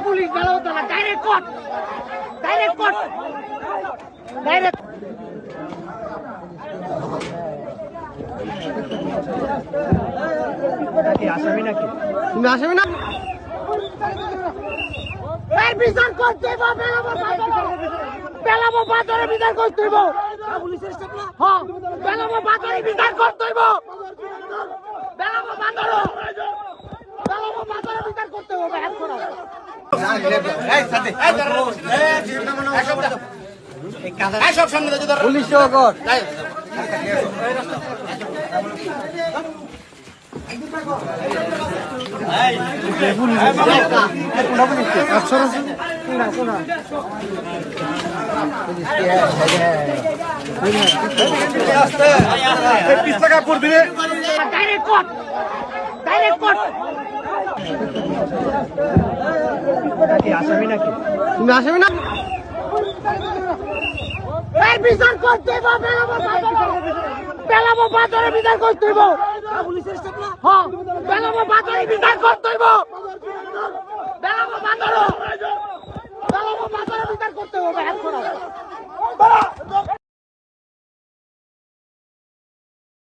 Police গেল তো না, direct court, direct court, direct. আসামি নাকি? তুমি আসামি না? বিচার করতে পেলাবো বাজারে বিচার করতে হইব। হ্যাঁ, পেলাবো বাজারে বিচার করতে হইব। পেলাবো বাজারে, পেলাবো বাজারে বিচার করতে হবে এখন। পুলিশ কর আসামি নাকি? তুমি আসামি না? বিচার করতে পেলাবো বাজারে বিচার করতে হইব। হ্যাঁ, পেলাবো বাজারে বিচার করতে হইব। পেলাবো বাজারে, পেলাবো বাজারে বিচার করতে হবে এখন।